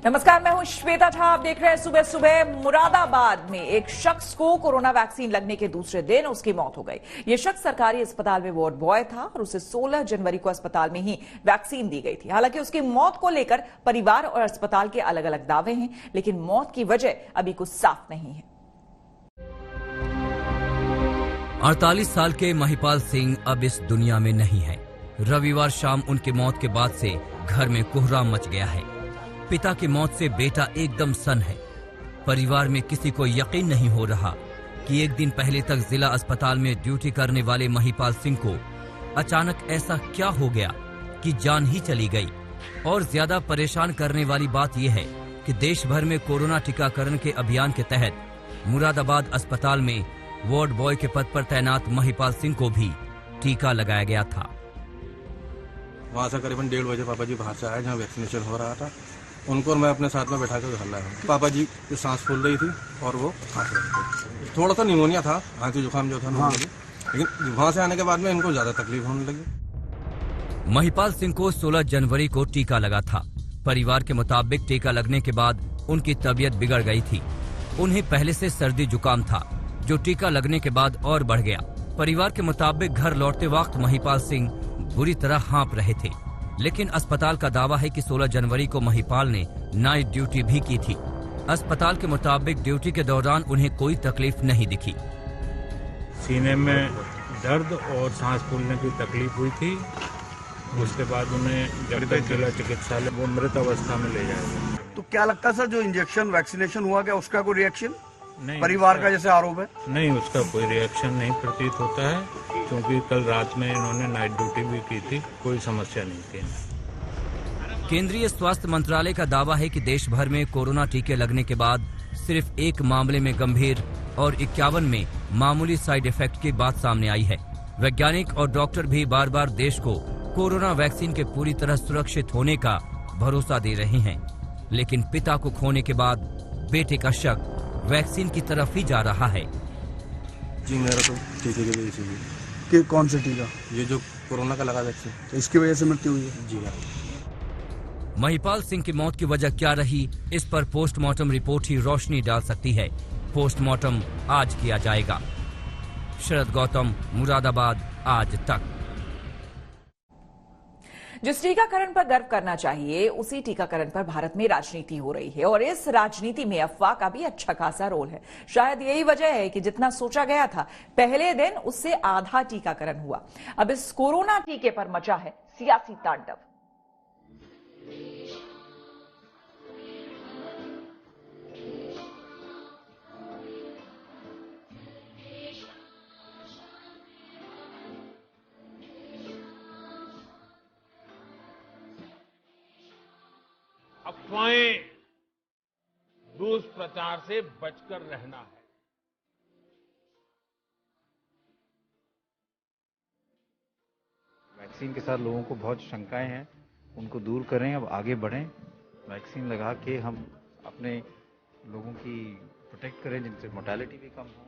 नमस्कार, मैं हूं श्वेता झा। आप देख रहे हैं सुबह सुबह। मुरादाबाद में एक शख्स को कोरोना वैक्सीन लगने के दूसरे दिन उसकी मौत हो गई। ये शख्स सरकारी अस्पताल में वार्ड बॉय था और उसे 16 जनवरी को अस्पताल में ही वैक्सीन दी गई थी। हालांकि उसकी मौत को लेकर परिवार और अस्पताल के अलग अलग दावे हैं, लेकिन मौत की वजह अभी कुछ साफ नहीं है। 48 साल के महिपाल सिंह अब इस दुनिया में नहीं है। रविवार शाम उनकी मौत के बाद से घर में कोहराम मच गया है। पिता की मौत से बेटा एकदम सन्न है। परिवार में किसी को यकीन नहीं हो रहा कि एक दिन पहले तक जिला अस्पताल में ड्यूटी करने वाले महिपाल सिंह को अचानक ऐसा क्या हो गया कि जान ही चली गई। और ज्यादा परेशान करने वाली बात यह है कि देश भर में कोरोना टीकाकरण के अभियान के तहत मुरादाबाद अस्पताल में वार्ड बॉय के पद पर तैनात महिपाल सिंह को भी टीका लगाया गया था। वहाँ से करीबन 1:30 बजे पापा जी बाहर से आए जहाँ वैक्सीनेशन हो रहा था। उनको मैं अपने साथ में बैठा कर घर लाया। पापा जी की सांस फूल रही थी और वो खांस रहे थे। थोड़ा सा निमोनिया था, खांसी जुकाम जो था नॉर्मली, लेकिन वहाँ से आने के बाद में इनको ज्यादा तकलीफ होने लगी। महिपाल सिंह को 16 जनवरी को टीका लगा था। परिवार के मुताबिक टीका लगने के बाद उनकी तबीयत बिगड़ गई थी। उन्हें पहले से सर्दी जुकाम था, जो टीका लगने के बाद और बढ़ गया। परिवार के मुताबिक घर लौटते वक्त महिपाल सिंह बुरी तरह हाँप रहे थे, लेकिन अस्पताल का दावा है कि 16 जनवरी को महिपाल ने नाइट ड्यूटी भी की थी। अस्पताल के मुताबिक ड्यूटी के दौरान उन्हें कोई तकलीफ नहीं दिखी। सीने में दर्द और सांस फूलने की तकलीफ हुई थी। उसके बाद उन्हें जब तक जिला चिकित्सालय वो मृत अवस्था में ले जाएगा। तो क्या लगता है सर, जो इंजेक्शन वैक्सीनेशन हुआ क्या उसका कोई रिएक्शन नहीं, परिवार का जैसे आरोप है? नहीं, उसका कोई रिएक्शन नहीं प्रतीत होता है, क्योंकि कल रात में इन्होंने नाइट ड्यूटी भी की थी। कोई समस्या नहीं थी। केंद्रीय स्वास्थ्य मंत्रालय का दावा है कि देश भर में कोरोना टीके लगने के बाद सिर्फ एक मामले में गंभीर और 51 में मामूली साइड इफेक्ट की बात सामने आई है। वैज्ञानिक और डॉक्टर भी बार बार देश को कोरोना वैक्सीन के पूरी तरह सुरक्षित होने का भरोसा दे रहे हैं, लेकिन पिता को खोने के बाद बेटे का शक वैक्सीन की तरफ ही जा रहा है। जी मेरा तो टीके की वजह से हुई। कि कौन सा टीका? ये जो कोरोना का लगा वैक्सीन, तो इसकी वजह से मृत्यु हुई है? जी हाँ। महिपाल सिंह की मौत की वजह क्या रही, इस पर पोस्टमार्टम रिपोर्ट ही रोशनी डाल सकती है। पोस्टमार्टम आज किया जाएगा। शरद गौतम, मुरादाबाद, आज तक। जिस टीकाकरण पर गर्व करना चाहिए, उसी टीकाकरण पर भारत में राजनीति हो रही है और इस राजनीति में अफवाह का भी अच्छा खासा रोल है। शायद यही वजह है कि जितना सोचा गया था पहले दिन उससे आधा टीकाकरण हुआ। अब इस कोरोना टीके पर मचा है सियासी तांडव। अफवाहें, दुष्प्रचार से बचकर रहना है। वैक्सीन के साथ लोगों को बहुत शंकाएं हैं, उनको दूर करें, अब आगे बढ़ें। वैक्सीन लगा के हम अपने लोगों की प्रोटेक्ट करें, जिनसे मोर्टेलिटी भी कम हो।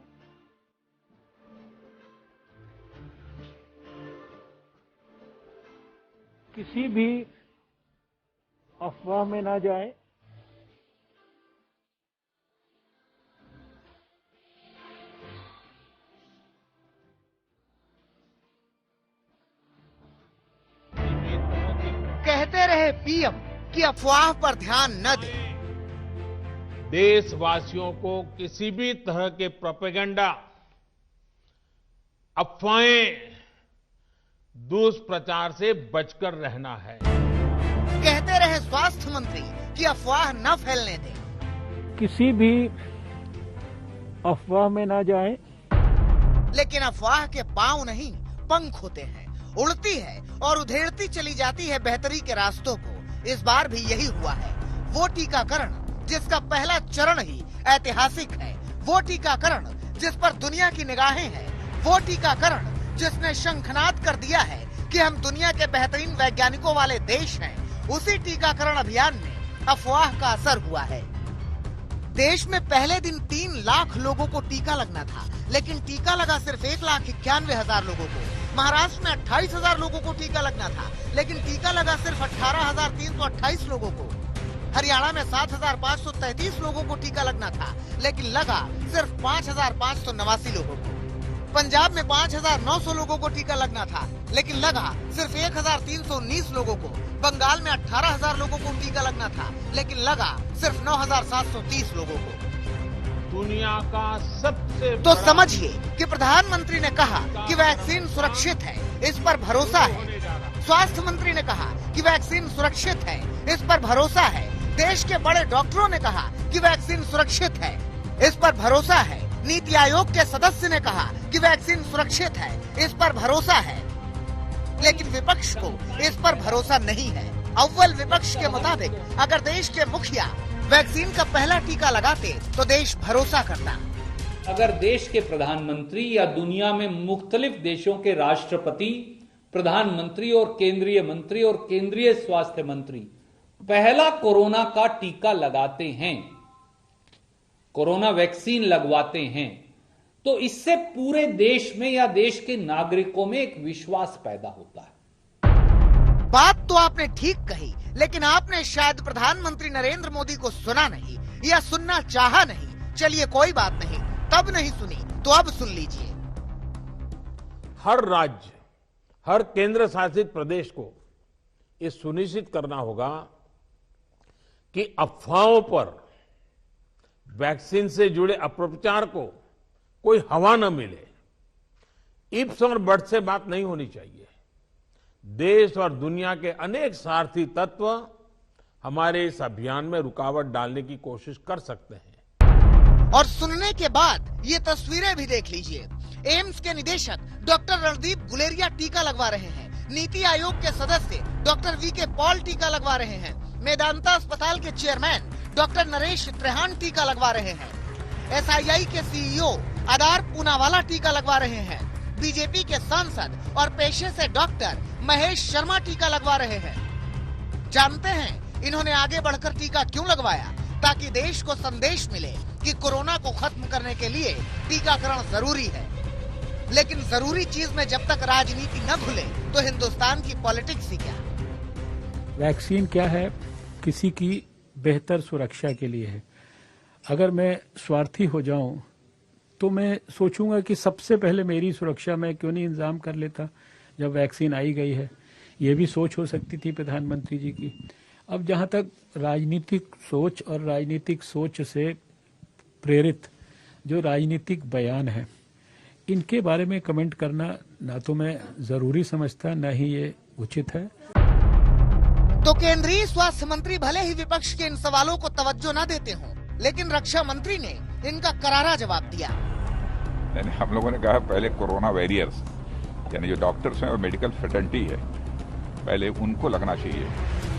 किसी भी अफवाह में ना जाए। कहते रहे पीएम कि अफवाह पर ध्यान न दें। देशवासियों को किसी भी तरह के प्रोपेगेंडा, अफवाहें, दुष्प्रचार से बचकर रहना है। कहते रहे स्वास्थ्य मंत्री कि अफवाह न फैलने दें। किसी भी अफवाह में ना जाए। लेकिन अफवाह के पांव नहीं, पंख होते हैं। उड़ती है और उधेड़ती चली जाती है बेहतरी के रास्तों को। इस बार भी यही हुआ है। वो टीकाकरण जिसका पहला चरण ही ऐतिहासिक है, वो टीकाकरण जिस पर दुनिया की निगाहें हैं, वो टीकाकरण जिसने शंखनाद कर दिया है कि हम दुनिया के बेहतरीन वैज्ञानिकों वाले देश हैं, उसी टीकाकरण अभियान में अफवाह का असर हुआ है। देश में पहले दिन 3 लाख लोगों को टीका लगना था, लेकिन टीका लगा सिर्फ 1,91,000 लोगों को। महाराष्ट्र में 28,000 लोगों को टीका लगना था, लेकिन टीका लगा सिर्फ 18,328 लोगों को। हरियाणा में 7,533 लोगों को टीका लगना था, लेकिन लगा सिर्फ 5,589 लोगों को। पंजाब में 5,900 लोगों को टीका लगना था, लेकिन लगा सिर्फ 1,319 लोगों को। बंगाल में 18,000 लोगों को टीका लगना था, लेकिन लगा सिर्फ 9,730 लोगों को। दुनिया का सबसे तो बड़ा समझिए कि प्रधानमंत्री ने कहा कि वैक्सीन सुरक्षित है, इस पर भरोसा है। स्वास्थ्य मंत्री ने कहा कि वैक्सीन सुरक्षित है, इस पर भरोसा है। देश के बड़े डॉक्टरों ने कहा कि वैक्सीन सुरक्षित है, इस पर भरोसा है। नीति आयोग के सदस्य ने कहा कि वैक्सीन सुरक्षित है, इस पर भरोसा है। लेकिन विपक्ष को इस पर भरोसा नहीं है। अव्वल विपक्ष के मुताबिक अगर देश के मुखिया वैक्सीन का पहला टीका लगाते तो देश भरोसा करता। अगर देश के प्रधानमंत्री या दुनिया में मुख्तलिफ देशों के राष्ट्रपति, प्रधानमंत्री और केंद्रीय मंत्री और केंद्रीय स्वास्थ्य मंत्री पहला कोरोना का टीका लगाते हैं, कोरोना वैक्सीन लगवाते हैं, तो इससे पूरे देश में या देश के नागरिकों में एक विश्वास पैदा होता है। बात तो आपने ठीक कही, लेकिन आपने शायद प्रधानमंत्री नरेंद्र मोदी को सुना नहीं या सुनना चाहा नहीं। चलिए कोई बात नहीं, तब नहीं सुनी तो अब सुन लीजिए। हर राज्य, हर केंद्र शासित प्रदेश को ये सुनिश्चित करना होगा कि अफवाहों पर, वैक्सीन से जुड़े अपप्रचार को कोई हवा न मिले। इप्स और बट्स से बात नहीं होनी चाहिए। देश और दुनिया के अनेक स्वार्थी तत्व हमारे इस अभियान में रुकावट डालने की कोशिश कर सकते हैं। और सुनने के बाद ये तस्वीरें भी देख लीजिए। एम्स के निदेशक डॉक्टर रणदीप गुलेरिया टीका लगवा रहे हैं। नीति आयोग के सदस्य डॉक्टर वीके पॉल टीका लगवा रहे हैं। मेदांता अस्पताल के चेयरमैन डॉक्टर नरेश त्रेहान टीका लगवा रहे हैं। SII के CEO आदार पूनावाला टीका लगवा रहे हैं। बीजेपी के सांसद और पेशे से डॉक्टर महेश शर्मा टीका लगवा रहे हैं। जानते हैं इन्होंने आगे बढ़कर टीका क्यों लगवाया? ताकि देश को संदेश मिले कि कोरोना को खत्म करने के लिए टीकाकरण जरूरी है। लेकिन जरूरी चीज में जब तक राजनीति न घुले तो हिंदुस्तान की पॉलिटिक्स ही क्या। वैक्सीन क्या है? किसी की बेहतर सुरक्षा के लिए है। अगर मैं स्वार्थी हो जाऊं तो मैं सोचूंगा कि सबसे पहले मेरी सुरक्षा में क्यों नहीं इंतजाम कर लेता जब वैक्सीन आई गई है। ये भी सोच हो सकती थी प्रधानमंत्री जी की। अब जहां तक राजनीतिक सोच और राजनीतिक सोच से प्रेरित जो राजनीतिक बयान है, इनके बारे में कमेंट करना ना तो मैं जरूरी समझता, ना ही ये उचित है। तो केंद्रीय स्वास्थ्य मंत्री भले ही विपक्ष के इन सवालों को तवज्जो न देते हों, लेकिन रक्षा मंत्री ने इनका करारा जवाब दिया। हम लोगों ने कहा पहले कोरोना वॉरियर्स यानी जो डॉक्टर्स हैं और मेडिकल फ्रेटर्निटी है, पहले उनको लगना चाहिए,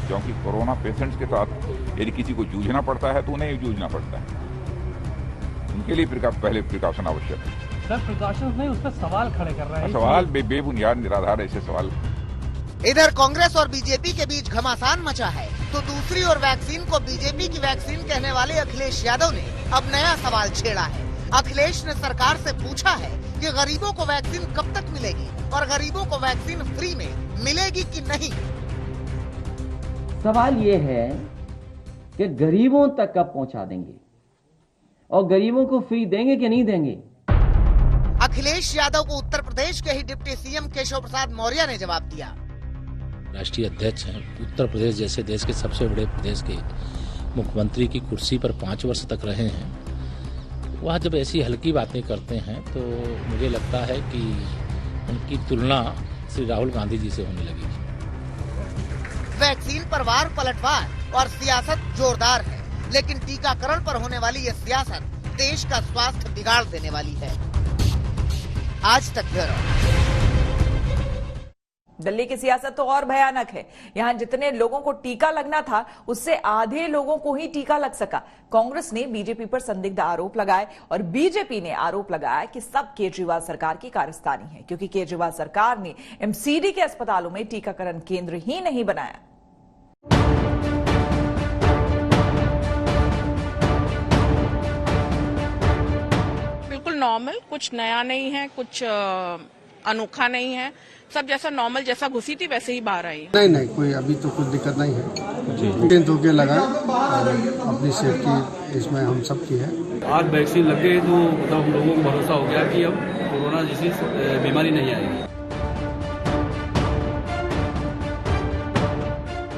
क्योंकि कोरोना पेशेंट्स के साथ यदि किसी को जूझना पड़ता है तो उन्हें ही जूझना पड़ता है। उनके लिए पहले प्रिकॉशन आवश्यक है। सर प्रिकॉशन नहीं, उस पर सवाल खड़े कर रहे हैं। सवाल बेबुनियाद निराधार ऐसे सवाल। इधर कांग्रेस और बीजेपी के बीच घमासान मचा है, तो दूसरी ओर वैक्सीन को बीजेपी की वैक्सीन कहने वाले अखिलेश यादव ने अब नया सवाल छेड़ा है। अखिलेश ने सरकार से पूछा है कि गरीबों को वैक्सीन कब तक मिलेगी और गरीबों को वैक्सीन फ्री में मिलेगी कि नहीं। सवाल ये है कि गरीबों तक कब पहुंचा देंगे और गरीबों को फ्री देंगे कि नहीं देंगे। अखिलेश यादव को उत्तर प्रदेश के ही डिप्टी सीएम केशव प्रसाद मौर्य ने जवाब दिया। राष्ट्रीय अध्यक्ष हैं, उत्तर प्रदेश जैसे देश के सबसे बड़े प्रदेश के मुख्यमंत्री की कुर्सी पर 5 वर्ष तक रहे हैं। वह जब ऐसी हल्की बातें करते हैं तो मुझे लगता है कि उनकी तुलना श्री राहुल गांधी जी से होने लगी। वैक्सीन पर वार पलटवार और सियासत जोरदार है, लेकिन टीकाकरण पर होने वाली यह सियासत देश का स्वास्थ्य बिगाड़ देने वाली है। आज तक ब्यूरो। दिल्ली की सियासत तो और भयानक है। यहां जितने लोगों को टीका लगना था उससे आधे लोगों को ही टीका लग सका। कांग्रेस ने बीजेपी पर संदिग्ध आरोप लगाए और बीजेपी ने आरोप लगाया कि सब केजरीवाल सरकार की कारस्तानी है, क्योंकि केजरीवाल सरकार ने एमसीडी के अस्पतालों में टीकाकरण केंद्र ही नहीं बनाया। बिल्कुल नॉर्मल, कुछ नया नहीं है, कुछ अनोखा नहीं है। सब जैसा नॉर्मल जैसा घुसी थी वैसे ही बाहर आई। नहीं कोई अभी तो कुछ दिक्कत नहीं है। टेंथ होके लगाए, अपनी सेफ्टी इसमें हम सब की है। आज वैक्सीन लग गई तो मतलब हम लोगों को भरोसा हो गया कि अब कोरोना जैसी बीमारी नहीं आएगी।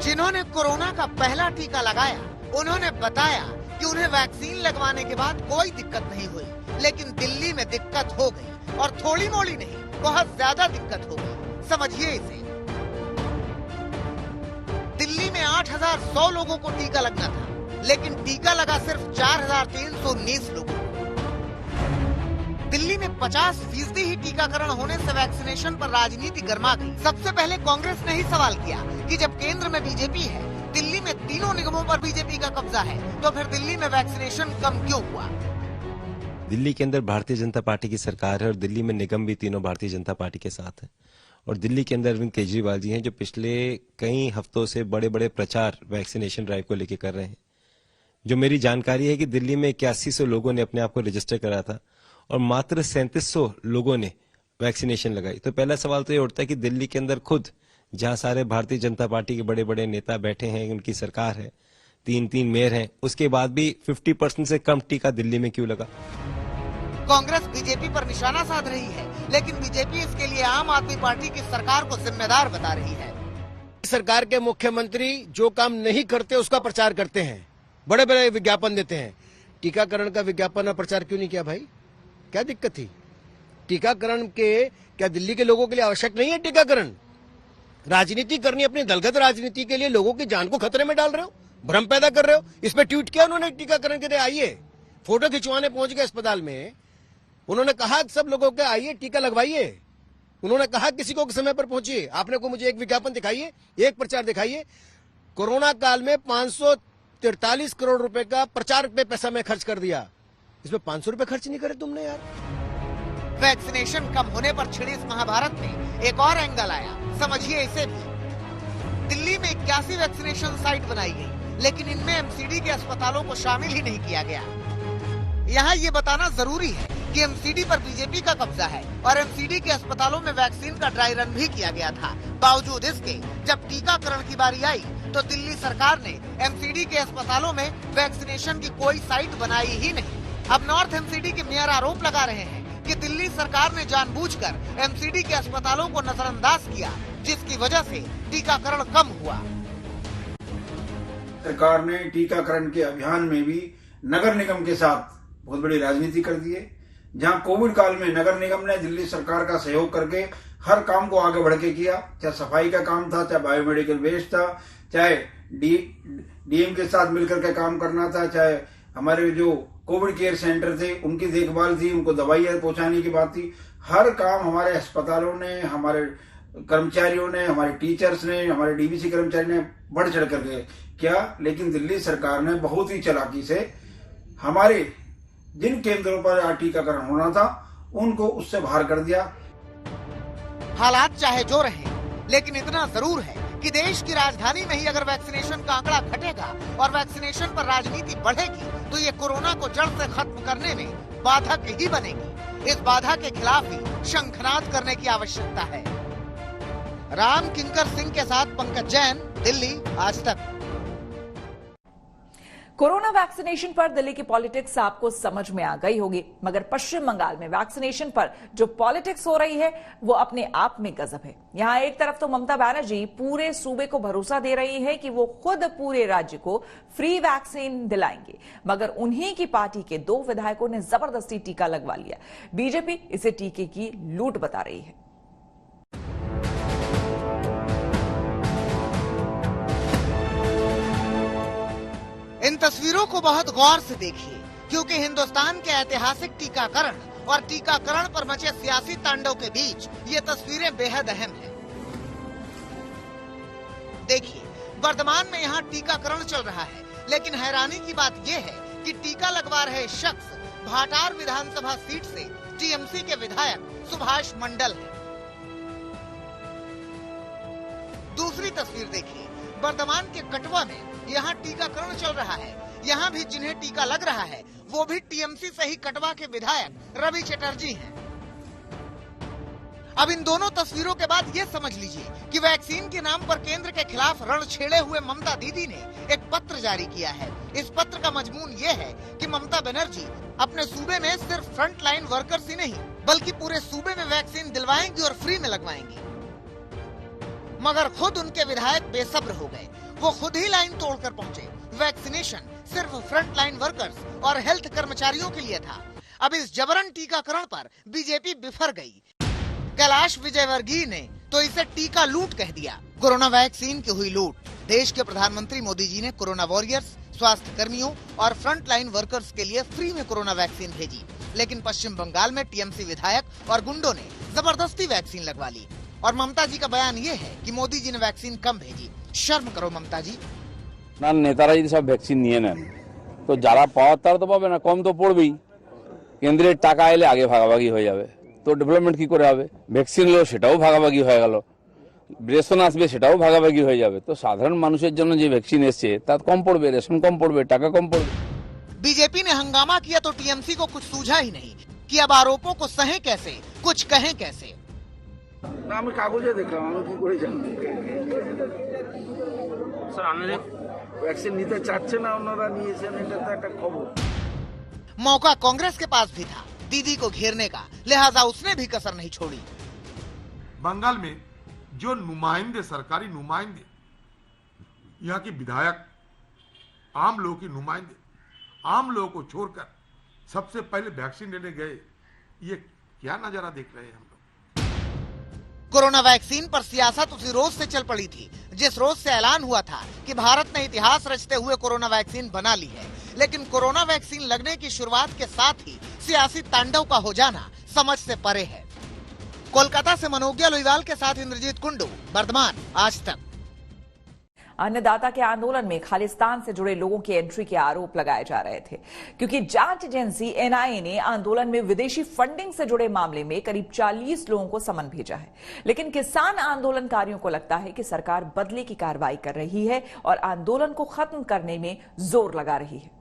जिन्होंने कोरोना का पहला टीका लगाया उन्होंने बताया कि उन्हें वैक्सीन लगवाने के बाद कोई दिक्कत नहीं हुई, लेकिन दिल्ली में दिक्कत हो गई और थोड़ी मोड़ी नहीं, बहुत ज्यादा दिक्कत हो गई। समझिए इसे, दिल्ली में 8,100 लोगों को टीका लगना था, लेकिन टीका लगा सिर्फ 4,319 लोगों को। दिल्ली में 50% ही टीकाकरण होने से वैक्सीनेशन पर राजनीति गर्मा गई। सबसे पहले कांग्रेस ने ही सवाल किया कि जब केंद्र में बीजेपी है, दिल्ली में तीनों निगमों पर बीजेपी का कब्जा है, तो फिर दिल्ली में वैक्सीनेशन कम क्यों हुआ? दिल्ली के अंदर भारतीय जनता पार्टी की सरकार है और दिल्ली में निगम भी तीनों भारतीय जनता पार्टी के साथ है। और दिल्ली के अंदर अरविंद केजरीवाल जी हैं जो पिछले कई हफ्तों से बड़े बड़े प्रचार वैक्सीनेशन ड्राइव को लेकर कर रहे हैं। जो मेरी जानकारी है कि दिल्ली में 8100 लोगों ने अपने आप को रजिस्टर करा था और मात्र 3700 लोगों ने वैक्सीनेशन लगाई। तो पहला सवाल तो ये उठता है कि दिल्ली के अंदर खुद जहां सारे भारतीय जनता पार्टी के बड़े बड़े नेता बैठे हैं, उनकी सरकार है, 3 मेयर हैं, उसके बाद भी 50% से कम टीका दिल्ली में क्यों लगा? कांग्रेस बीजेपी पर निशाना साध रही है, लेकिन बीजेपी इसके लिए आम आदमी पार्टी की सरकार को जिम्मेदार बता रही है। सरकार के मुख्यमंत्री जो काम नहीं करते उसका प्रचार करते हैं, बड़े बड़े विज्ञापन देते हैं। टीकाकरण का विज्ञापन और प्रचार क्यों नहीं किया भाई? क्या दिक्कत थी? टीकाकरण के क्या दिल्ली के लोगों के लिए आवश्यक नहीं है? टीकाकरण राजनीति करनी, अपनी दलगत राजनीति के लिए लोगों की जान को खतरे में डाल रहे हो, भ्रम पैदा कर रहे हो। इस पे ट्वीट किया उन्होंने टीकाकरण के लिए आइए, फोटो खिंचवाने पहुंच गए अस्पताल में। उन्होंने कहा सब लोगों के आइए टीका लगवाइए। उन्होंने कहा किसी को समय पर पहुंचिए। आपने को मुझे एक विज्ञापन दिखाइए, एक प्रचार दिखाइए। कोरोना काल में 543 करोड़ रुपए का प्रचार पे पैसा मैं खर्च कर दिया, इसमें 500 रुपए खर्च नहीं करे तुमने यार। वैक्सीनेशन कम होने पर छिड़ी इस महाभारत में एक और एंगल आया, समझिए इसे भी। दिल्ली में 81 वैक्सीनेशन साइट बनाई गई, लेकिन इनमें एमसीडी के अस्पतालों को शामिल ही नहीं किया गया। यहाँ ये बताना जरूरी है कि एमसीडी पर बीजेपी का कब्जा है और एमसीडी के अस्पतालों में वैक्सीन का ड्राई रन भी किया गया था। बावजूद इसके जब टीकाकरण की बारी आई तो दिल्ली सरकार ने एमसीडी के अस्पतालों में वैक्सीनेशन की कोई साइट बनाई ही नहीं। अब नॉर्थ एमसीडी के मेयर आरोप लगा रहे हैं कि दिल्ली सरकार ने जानबूझकर एमसीडी के अस्पतालों को नजरअंदाज किया, जिसकी वजह से टीकाकरण कम हुआ। सरकार ने टीकाकरण के अभियान में भी नगर निगम के साथ बहुत बड़ी राजनीति कर दी है। जहां कोविड काल में नगर निगम ने दिल्ली सरकार का सहयोग करके हर काम को आगे बढ़ के किया, चाहे सफाई का काम था, चाहे बायोमेडिकल वेस्ट था, चाहे डीएम के साथ मिलकर के काम करना था, चाहे हमारे जो कोविड केयर सेंटर थे उनकी देखभाल थी, उनको दवाइयां पहुंचाने की बात थी। हर काम हमारे अस्पतालों ने, हमारे कर्मचारियों ने, हमारे टीचर्स ने, हमारे डीवीसी कर्मचारी ने बढ़ चढ़ करके किया। लेकिन दिल्ली सरकार ने बहुत ही चालाकी से हमारे जिन केंद्रों पर टीकाकरण होना था उनको उससे बाहर कर दिया। हालात चाहे जो रहे, लेकिन इतना जरूर है कि देश की राजधानी में ही अगर वैक्सीनेशन का आंकड़ा घटेगा और वैक्सीनेशन पर राजनीति बढ़ेगी तो ये कोरोना को जड़ से खत्म करने में बाधक ही बनेगी। इस बाधा के खिलाफ ही शंखनाद करने की आवश्यकता है। राम किंकर सिंह के साथ पंकज जैन, दिल्ली, आज तक। कोरोना वैक्सीनेशन पर दिल्ली की पॉलिटिक्स आपको समझ में आ गई होगी, मगर पश्चिम बंगाल में वैक्सीनेशन पर जो पॉलिटिक्स हो रही है वो अपने आप में गजब है। यहां एक तरफ तो ममता बनर्जी पूरे सूबे को भरोसा दे रही है कि वो खुद पूरे राज्य को फ्री वैक्सीन दिलाएंगे, मगर उन्हीं की पार्टी के 2 विधायकों ने जबरदस्ती टीका लगवा लिया। बीजेपी इसे टीके की लूट बता रही है। इन तस्वीरों को बहुत गौर से देखिए, क्योंकि हिंदुस्तान के ऐतिहासिक टीकाकरण और टीकाकरण पर मचे सियासी तांडव के बीच ये तस्वीरें बेहद अहम हैं। देखिए, वर्तमान में यहाँ टीकाकरण चल रहा है, लेकिन हैरानी की बात यह है कि टीका लगवा रहे शख्स भाटार विधानसभा सीट से टीएमसी के विधायक सुभाष मंडल हैं। दूसरी तस्वीर देखिए, वर्तमान के कटवा में यहाँ टीकाकरण चल रहा है। यहाँ भी जिन्हें टीका लग रहा है वो भी टीएमसी से ही कटवा के विधायक रवि चटर्जी हैं। अब इन दोनों तस्वीरों के बाद ये समझ लीजिए कि वैक्सीन के नाम पर केंद्र के खिलाफ रण छेड़े हुए ममता दीदी ने एक पत्र जारी किया है। इस पत्र का मजमून ये है कि ममता बनर्जी अपने सूबे में सिर्फ फ्रंट लाइन वर्कर्स ही नहीं बल्कि पूरे सूबे में वैक्सीन दिलवाएंगी और फ्री में लगवाएंगी। मगर खुद उनके विधायक बेसब्र हो गए। वो खुद ही लाइन तोड़कर पहुंचे। वैक्सीनेशन सिर्फ फ्रंट लाइन वर्कर्स और हेल्थ कर्मचारियों के लिए था। अब इस जबरन टीकाकरण पर बीजेपी बिफर गई। कैलाश विजयवर्गीय ने तो इसे टीका लूट कह दिया। कोरोना वैक्सीन की हुई लूट। देश के प्रधानमंत्री मोदी जी ने कोरोना वॉरियर्स, स्वास्थ्य कर्मियों और फ्रंट लाइन वर्कर्स के लिए फ्री में कोरोना वैक्सीन भेजी, लेकिन पश्चिम बंगाल में टीएमसी विधायक और गुंडों ने जबरदस्ती वैक्सीन लगवा ली। और ममता जी का बयान ये है कि मोदी जी ने वैक्सीन कम भेजी। शर्म करो ममता जी। ना नेतारा जी सब वैक्सीन নিয়ে নেন তো যারা পাওয়ার তারা তো পাবে না, কম তো পড়বেই। কেন্দ্রের টাকা এলে আগে ভাগাভাগি হয়ে যাবে, তো ডেভেলপমেন্ট কি করে হবে? ভ্যাকসিন হলো সেটাও ভাগাভাগি হয়ে গেল, রেশন আসবে সেটাও ভাগাভাগি হয়ে যাবে। তো সাধারণ মানুষের জন্য যে ভ্যাকসিন এসছে তার কম পড়বে, রেশন কম পড়বে, টাকা কম পড়বে। बीजेपी ने हंगामा किया तो टीएमसी को कुछ सूझा ही नहीं कि अब आरोपों को सहे कैसे, कुछ कहें कैसे। আমি কাগজে দেখলাম, আমি কি করে জানবো? স্যার আমাদের ভ্যাকসিন নিতে চাচ্ছে না, ওনারা নিয়েছেন, এটা তো একটা খবর। मौका कांग्रेस के पास भी था दीदी को घेरने का, लिहाजा उसने भी कसर नहीं छोड़ी। बंगाल में जो नुमाइंदे, सरकारी नुमाइंदे, यहाँ के विधायक, आम लोगों की नुमाइंदे, आम लोगों को छोड़कर सबसे पहले वैक्सीन लेने गए, ये क्या नजारा देख रहे हैं हम लोग। कोरोना वैक्सीन पर सियासत उसी रोज से चल पड़ी थी जिस रोज से ऐलान हुआ था कि भारत ने इतिहास रचते हुए कोरोना वैक्सीन बना ली है। लेकिन कोरोना वैक्सीन लगने की शुरुआत के साथ ही सियासी तांडव का हो जाना समझ से परे है। कोलकाता से मनोज्ञा लोईवाल के साथ इंद्रजीत कुंडू, वर्धमान, आज तक। अन्नदाता के आंदोलन में खालिस्तान से जुड़े लोगों की एंट्री के आरोप लगाए जा रहे थे, क्योंकि जांच एजेंसी एनआईए ने आंदोलन में विदेशी फंडिंग से जुड़े मामले में करीब 40 लोगों को समन भेजा है। लेकिन किसान आंदोलनकारियों को लगता है कि सरकार बदले की कार्रवाई कर रही है और आंदोलन को खत्म करने में जोर लगा रही है।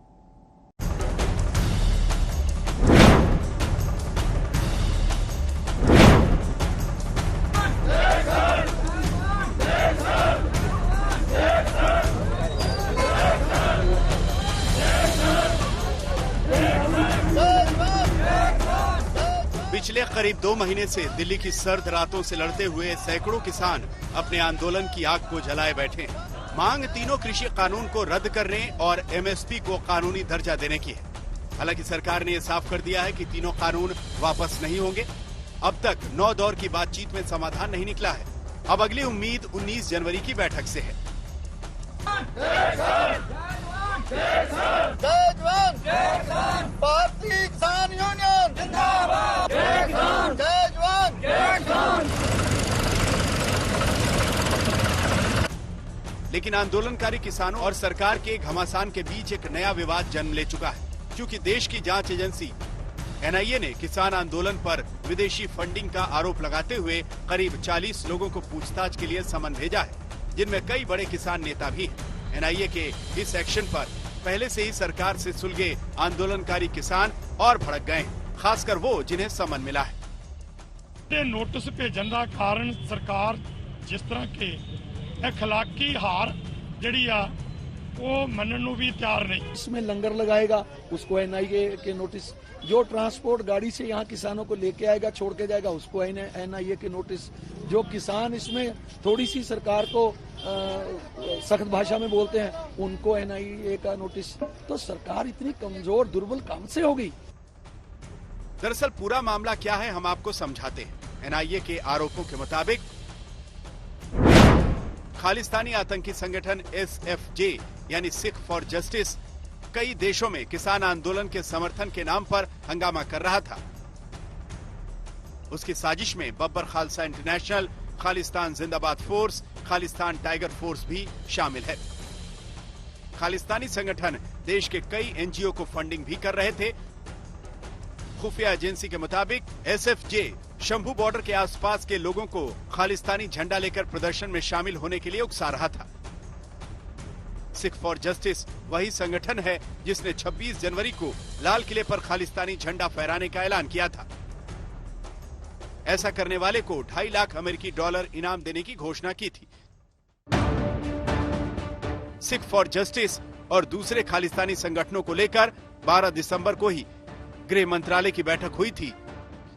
पिछले करीब 2 महीने से दिल्ली की सर्द रातों से लड़ते हुए सैकड़ों किसान अपने आंदोलन की आग को जलाए बैठे हैं। मांग तीनों कृषि कानून को रद्द करने और एमएसपी को कानूनी दर्जा देने की है। हालांकि सरकार ने यह साफ कर दिया है कि तीनों कानून वापस नहीं होंगे। अब तक 9 दौर की बातचीत में समाधान नहीं निकला है। अब अगली उम्मीद 19 जनवरी की बैठक से है। लेकिन आंदोलनकारी किसानों और सरकार के घमासान के बीच एक नया विवाद जन्म ले चुका है, क्योंकि देश की जांच एजेंसी एनआईए ने किसान आंदोलन पर विदेशी फंडिंग का आरोप लगाते हुए करीब 40 लोगों को पूछताछ के लिए समन भेजा है, जिनमें कई बड़े किसान नेता भी हैं। एनआईए के इस एक्शन पर पहले से ही सरकार से सुलगे आंदोलनकारी किसान और भड़क गए, खासकर वो जिन्हें समन मिला है। नोटिस भेजन का कारण सरकार जिस तरह के अखलाकी हार जड़ी आ वो मनन नूं भी तैयार नहीं। इसमें लंगर लगाएगा, उसको एनआईए के नोटिस। जो ट्रांसपोर्ट गाड़ी से यहाँ किसानों को लेके आएगा, छोड़ के जाएगा, उसको एनआईए के नोटिस। जो किसान इसमें थोड़ी सी सरकार को सख्त भाषा में बोलते हैं, उनको एनआईए का नोटिस। तो सरकार इतनी कमजोर, दुर्बल कब से हो गई? दरअसल पूरा मामला क्या है हम आपको समझाते हैं। एनआईए के आरोपों के मुताबिक खालिस्तानी आतंकी संगठन एसएफजे यानी सिख फॉर जस्टिस कई देशों में किसान आंदोलन के समर्थन के नाम पर हंगामा कर रहा था। उसकी साजिश में बब्बर खालसा इंटरनेशनल, खालिस्तान जिंदाबाद फोर्स, खालिस्तान टाइगर फोर्स भी शामिल है। खालिस्तानी संगठन देश के कई एनजीओ को फंडिंग भी कर रहे थे। खुफिया एजेंसी के मुताबिक एसएफजे शंभू बॉर्डर के आसपास के लोगों को खालिस्तानी झंडा लेकर प्रदर्शन में शामिल होने के लिए उकसा रहा था। सिख फॉर जस्टिस वही संगठन है जिसने 26 जनवरी को लाल किले पर खालिस्तानी झंडा फहराने का ऐलान किया था। ऐसा करने वाले को 2.5 लाख अमेरिकी डॉलर इनाम देने की घोषणा की थी। सिख फॉर जस्टिस और दूसरे खालिस्तानी संगठनों को लेकर 12 दिसंबर को ही गृह मंत्रालय की बैठक हुई थी,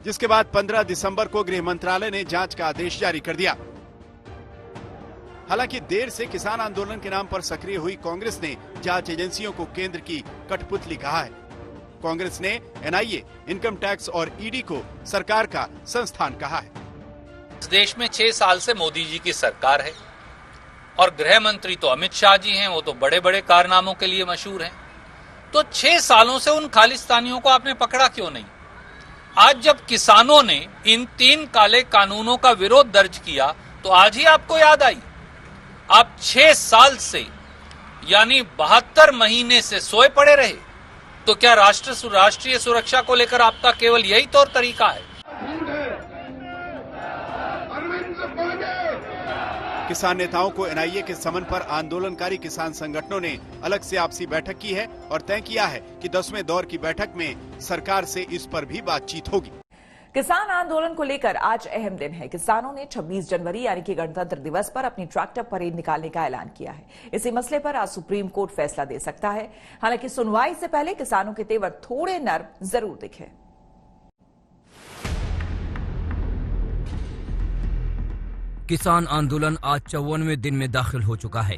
जिसके बाद 15 दिसंबर को गृह मंत्रालय ने जांच का आदेश जारी कर दिया। हालांकि देर से किसान आंदोलन के नाम पर सक्रिय हुई कांग्रेस ने जांच एजेंसियों को केंद्र की कठपुतली कहा है। कांग्रेस ने एनआईए, इनकम टैक्स और ईडी को सरकार का संस्थान कहा है। इस देश में 6 साल से मोदी जी की सरकार है और गृह मंत्री तो अमित शाह जी हैं, वो तो बड़े बड़े कारनामों के लिए मशहूर हैं। तो 6 सालों से उन खालिस्तानियों को आपने पकड़ा क्यों नहीं? आज जब किसानों ने इन 3 काले कानूनों का विरोध दर्ज किया तो आज ही आपको याद आई। आप 6 साल से यानी 72 महीने से सोए पड़े रहे। तो क्या राष्ट्रीय सुरक्षा को लेकर आपका केवल यही तौर तरीका है? किसान नेताओं को एनआईए के समन पर आंदोलनकारी किसान संगठनों ने अलग से आपसी बैठक की है और तय किया है कि 10वें दौर की बैठक में सरकार से इस पर भी बातचीत होगी। किसान आंदोलन को लेकर आज अहम दिन है। किसानों ने 26 जनवरी यानी कि गणतंत्र दिवस पर अपनी ट्रैक्टर परेड निकालने का ऐलान किया है। इसी मसले पर आज सुप्रीम कोर्ट फैसला दे सकता है। हालांकि सुनवाई से पहले किसानों के तेवर थोड़े नर्म जरूर दिखे। किसान आंदोलन आज 54वें दिन में दाखिल हो चुका है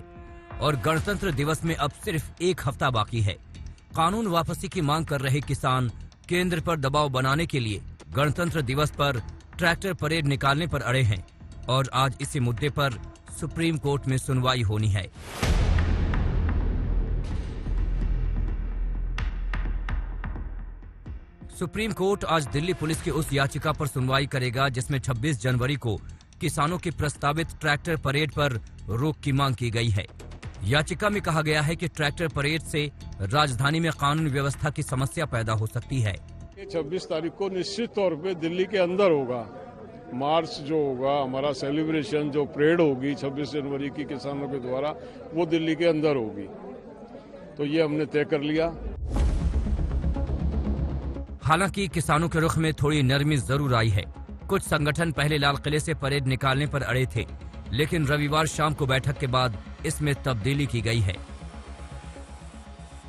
और गणतंत्र दिवस में अब सिर्फ 1 हफ्ता बाकी है। कानून वापसी की मांग कर रहे किसान केंद्र पर दबाव बनाने के लिए गणतंत्र दिवस पर ट्रैक्टर परेड निकालने पर अड़े हैं और आज इसी मुद्दे पर सुप्रीम कोर्ट में सुनवाई होनी है। सुप्रीम कोर्ट आज दिल्ली पुलिस की उस याचिका पर सुनवाई करेगा जिसमें 26 जनवरी को किसानों की प्रस्तावित ट्रैक्टर परेड पर रोक की मांग की गई है। याचिका में कहा गया है कि ट्रैक्टर परेड से राजधानी में कानून व्यवस्था की समस्या पैदा हो सकती है। 26 तारीख को निश्चित तौर पे दिल्ली के अंदर होगा मार्च जो होगा, हमारा सेलिब्रेशन जो परेड होगी 26 जनवरी की किसानों के द्वारा, वो दिल्ली के अंदर होगी। तो ये हमने तय कर लिया। हालांकि किसानों के रुख में थोड़ी नरमी जरूर आई है। कुछ संगठन पहले लाल किले से परेड निकालने पर अड़े थे, लेकिन रविवार शाम को बैठक के बाद इसमें तब्दीली की गई है।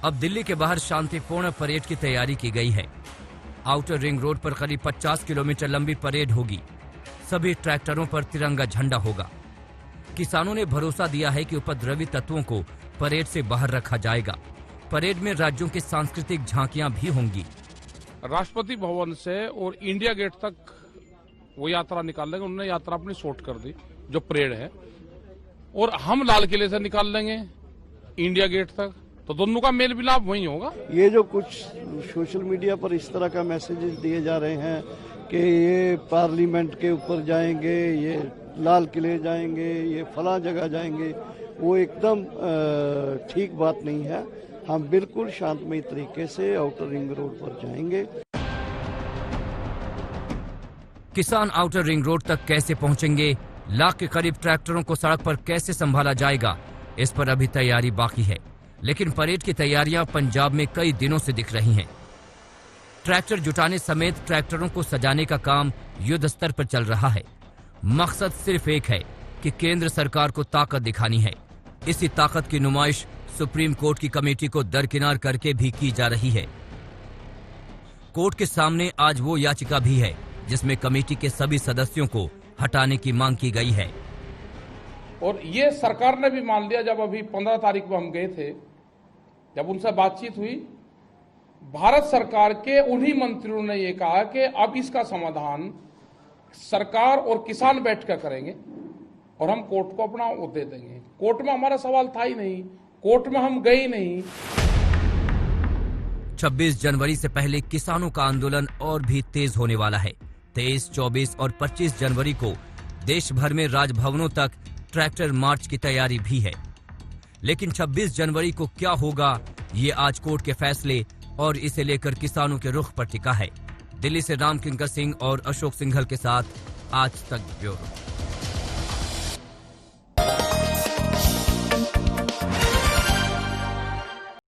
अब दिल्ली के बाहर शांतिपूर्ण परेड की तैयारी की गई है। आउटर रिंग रोड पर करीब 50 किलोमीटर लंबी परेड होगी। सभी ट्रैक्टरों पर तिरंगा झंडा होगा। किसानों ने भरोसा दिया है कि उपद्रवी तत्वों को परेड से बाहर रखा जाएगा। परेड में राज्यों की सांस्कृतिक झांकियां भी होंगी। राष्ट्रपति भवन से और इंडिया गेट तक वो यात्रा निकाल लेंगे। उन्होंने यात्रा अपनी शॉर्ट कर दी जो परेड है, और हम लाल किले से निकाल लेंगे इंडिया गेट तक। तो दोनों का मेल मिलाप वही होगा। ये जो कुछ सोशल मीडिया पर इस तरह का मैसेजेस दिए जा रहे हैं कि ये पार्लियामेंट के ऊपर जाएंगे, ये लाल किले जाएंगे, ये फला जगह जाएंगे, वो एकदम ठीक बात नहीं है। हम बिल्कुल शांतमय तरीके से आउटर रिंग रोड पर जाएंगे। किसान आउटर रिंग रोड तक कैसे पहुंचेंगे, लाख के करीब ट्रैक्टरों को सड़क पर कैसे संभाला जाएगा, इस पर अभी तैयारी बाकी है। लेकिन परेड की तैयारियां पंजाब में कई दिनों से दिख रही हैं। ट्रैक्टर जुटाने समेत ट्रैक्टरों को सजाने का काम युद्ध स्तर पर चल रहा है। मकसद सिर्फ एक है कि केंद्र सरकार को ताकत दिखानी है। इसी ताकत की नुमाइश सुप्रीम कोर्ट की कमेटी को दरकिनार करके भी की जा रही है। कोर्ट के सामने आज वो याचिका भी है जिसमें कमेटी के सभी सदस्यों को हटाने की मांग की गई है। और ये सरकार ने भी मान लिया। जब अभी 15 तारीख को हम गए थे, जब उनसे बातचीत हुई, भारत सरकार के उन्हीं मंत्रियों ने ये कहा कि अब इसका समाधान सरकार और किसान बैठकर करेंगे और हम कोर्ट को अपना वो दे देंगे। कोर्ट में हमारा सवाल था ही नहीं, कोर्ट में हम गए नहीं। 26 जनवरी से पहले किसानों का आंदोलन और भी तेज होने वाला है। 23, 24 और 25 जनवरी को देश भर में राजभवनों तक ट्रैक्टर मार्च की तैयारी भी है। लेकिन 26 जनवरी को क्या होगा, ये आज कोर्ट के फैसले और इसे लेकर किसानों के रुख पर टिका है। दिल्ली से राम किंकर सिंह और अशोक सिंघल के साथ आज तक ब्यूरो।